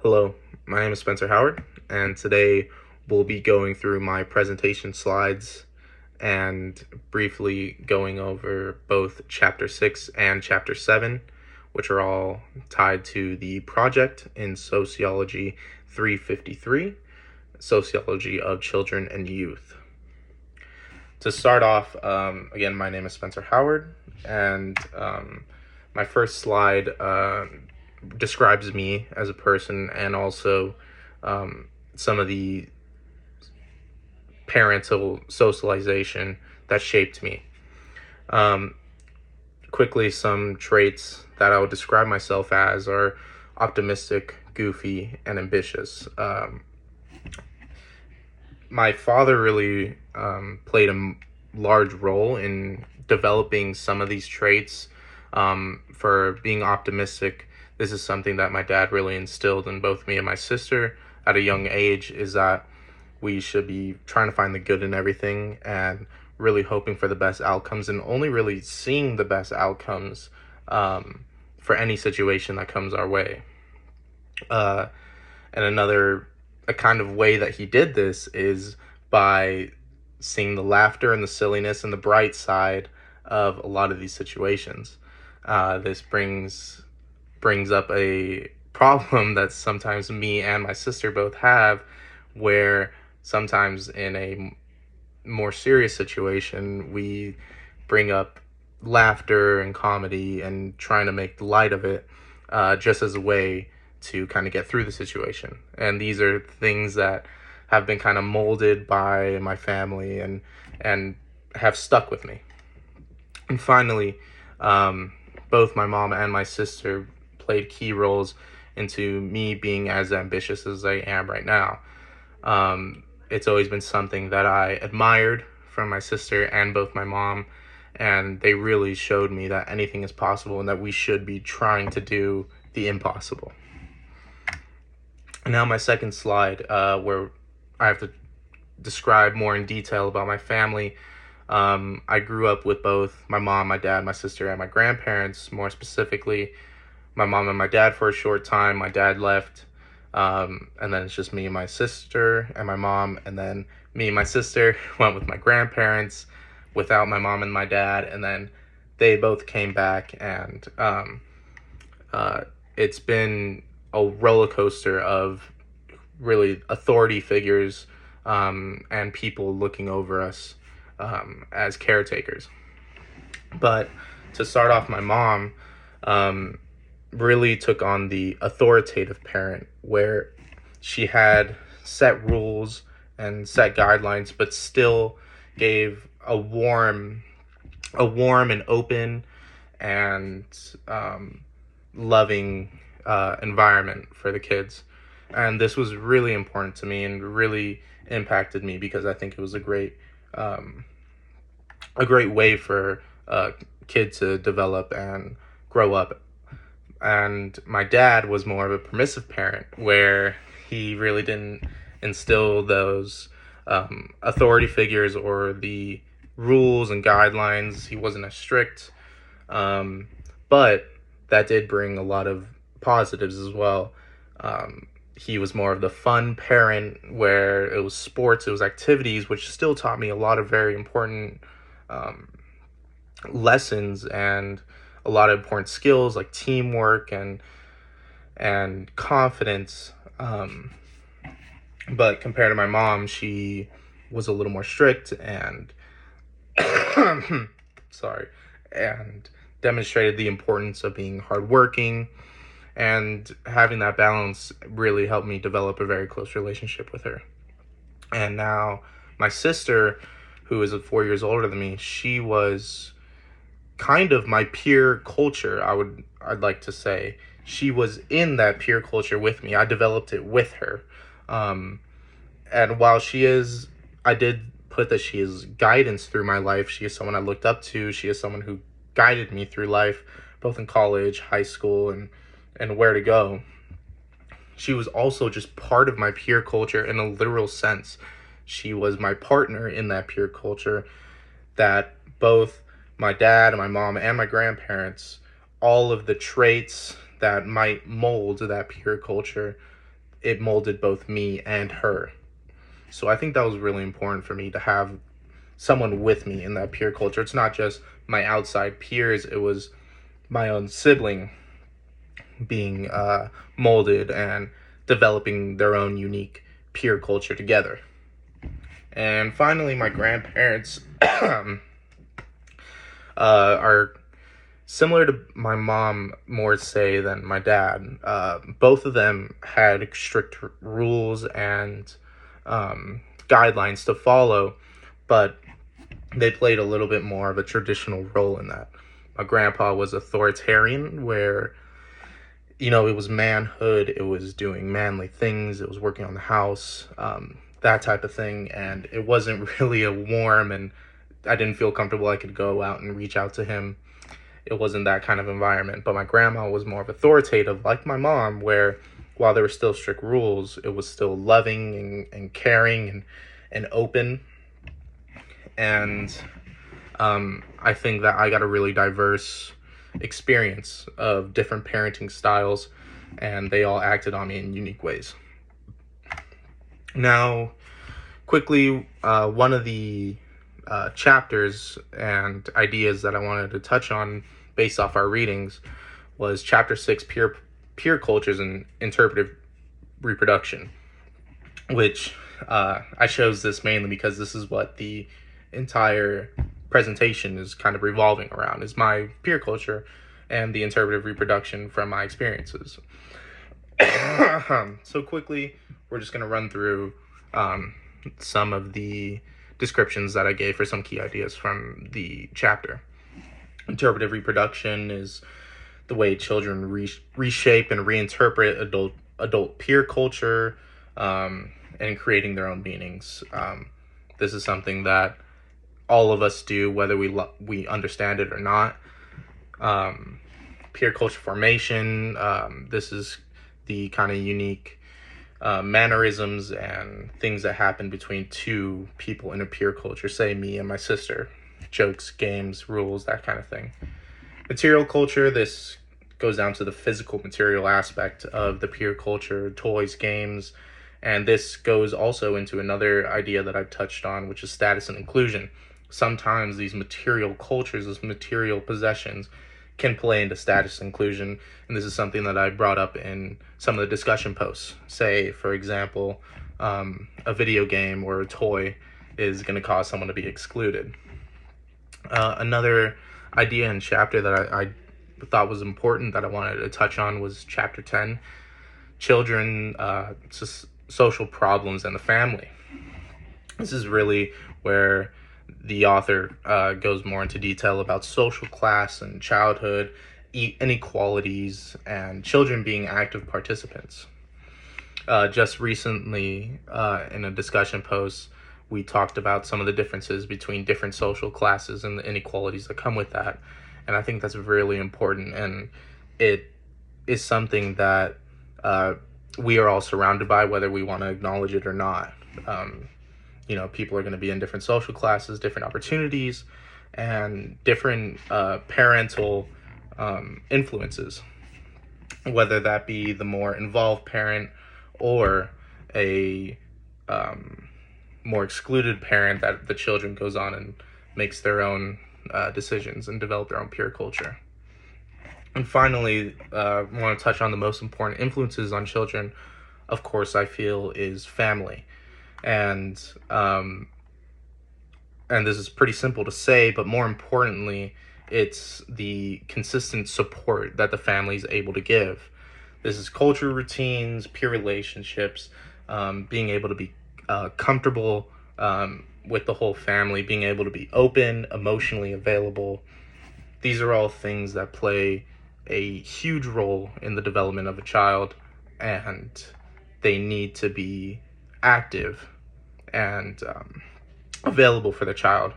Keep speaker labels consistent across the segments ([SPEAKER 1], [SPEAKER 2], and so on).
[SPEAKER 1] Hello, my name is Spencer Howard, and today we'll be going through my presentation slides and briefly going over both Chapter 6 and Chapter 7, which are all tied to the project in Sociology 353, Sociology of Children and Youth. To start off, again, my name is Spencer Howard, and my first slide describes me as a person and also some of the parental socialization that shaped me. Quickly, some traits that I would describe myself as are optimistic, goofy, and ambitious. My father really played a large role in developing some of these traits. For being optimistic, this is something that my dad really instilled in both me and my sister at a young age, is that we should be trying to find the good in everything and really hoping for the best outcomes and only really seeing the best outcomes for any situation that comes our way. And a kind of way that he did this is by seeing the laughter and the silliness and the bright side of a lot of these situations. This brings up a problem that sometimes me and my sister both have, where sometimes in a more serious situation we bring up laughter and comedy and trying to make light of it, just as a way to kind of get through the situation. And these are things that have been kind of molded by my family and have stuck with me. And finally, both my mom and my sister played key roles into me being as ambitious as I am right now. It's always been something that I admired from my sister and both my mom, and they really showed me that anything is possible and that we should be trying to do the impossible. And now my second slide, where I have to describe more in detail about my family. I grew up with both my mom, my dad, my sister, and my grandparents. More specifically, my mom and my dad for a short time. My dad left, and then it's just me and my sister and my mom, and then me and my sister went with my grandparents without my mom and my dad, and then they both came back, and it's been a roller coaster of really authority figures and people looking over us as caretakers. But to start off, my mom really took on the authoritative parent, where she had set rules and set guidelines, but still gave a warm and open and loving environment for the kids. And this was really important to me and really impacted me, because I think it was a great way for a kid to develop and grow up. And my dad was more of a permissive parent, where he really didn't instill those authority figures or the rules and guidelines. He wasn't as strict, but that did bring a lot of positives as well. He was more of the fun parent, where it was sports, it was activities, which still taught me a lot of very important lessons and a lot of important skills like teamwork and confidence. But compared to my mom, she was a little more strict and sorry, and demonstrated the importance of being hardworking, and having that balance really helped me develop a very close relationship with her. And now my sister, who is 4 years older than me, she was kind of my peer culture, I'd like to say. She was in that peer culture with me. I developed it with her. And while I did put that she is guidance through my life. She is someone I looked up to. She is someone who guided me through life, both in college, high school, and where to go. She was also just part of my peer culture in a literal sense. She was my partner in that peer culture, that both my dad and my mom and my grandparents, all of the traits that might mold that peer culture, it molded both me and her. So I think that was really important for me to have someone with me in that peer culture. It's not just my outside peers, it was my own sibling being molded and developing their own unique peer culture together. And finally, my grandparents are similar to my mom, more say, than my dad. Both of them had strict rules and guidelines to follow, but they played a little bit more of a traditional role in that. My grandpa was authoritarian, where it was manhood, it was doing manly things, it was working on the house, that type of thing, and it wasn't really a warm, and I didn't feel comfortable I could go out and reach out to him. It wasn't that kind of environment. But my grandma was more of authoritative, like my mom, where while there were still strict rules, it was still loving and caring and open. And I think that I got a really diverse experience of different parenting styles, and they all acted on me in unique ways. Now, quickly, one of the chapters and ideas that I wanted to touch on based off our readings was chapter 6, peer cultures and interpretive reproduction, which I chose this mainly because this is what the entire presentation is kind of revolving around, is my peer culture and the interpretive reproduction from my experiences. So quickly, we're just going to run through some of the descriptions that I gave for some key ideas from the chapter. Interpretive reproduction is the way children reshape and reinterpret adult peer culture, and creating their own meanings. This is something that all of us do, whether we understand it or not. Peer culture formation, this is the kind of unique mannerisms and things that happen between two people in a peer culture, say me and my sister, jokes, games, rules, that kind of thing. Material culture, this goes down to the physical material aspect of the peer culture, toys, games, and this goes also into another idea that I've touched on, which is status and inclusion. Sometimes these material cultures, these material possessions, can play into status inclusion, and this is something that I brought up in some of the discussion posts. Say, for example, a video game or a toy is going to cause someone to be excluded. Another idea and chapter that I thought was important that I wanted to touch on was chapter 10, children, social problems and the family. This is really where the author goes more into detail about social class and childhood inequalities and children being active participants. Just recently, in a discussion post, we talked about some of the differences between different social classes and the inequalities that come with that. And I think that's really important, and it is something that we are all surrounded by, whether we want to acknowledge it or not. People are going to be in different social classes, different opportunities, and different parental influences, whether that be the more involved parent or a more excluded parent that the children goes on and makes their own decisions and develop their own peer culture. And finally, I want to touch on the most important influences on children, of course, I feel, is family. And this is pretty simple to say, but more importantly, it's the consistent support that the family is able to give. This is culture routines, peer relationships, being able to be comfortable with the whole family, being able to be open, emotionally available. These are all things that play a huge role in the development of a child, and they need to be active and available for the child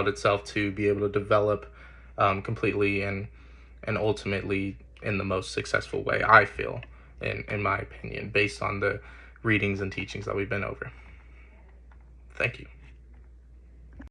[SPEAKER 1] itself to be able to develop completely and ultimately in the most successful way, I feel, in my opinion, based on the readings and teachings that we've been over. Thank you.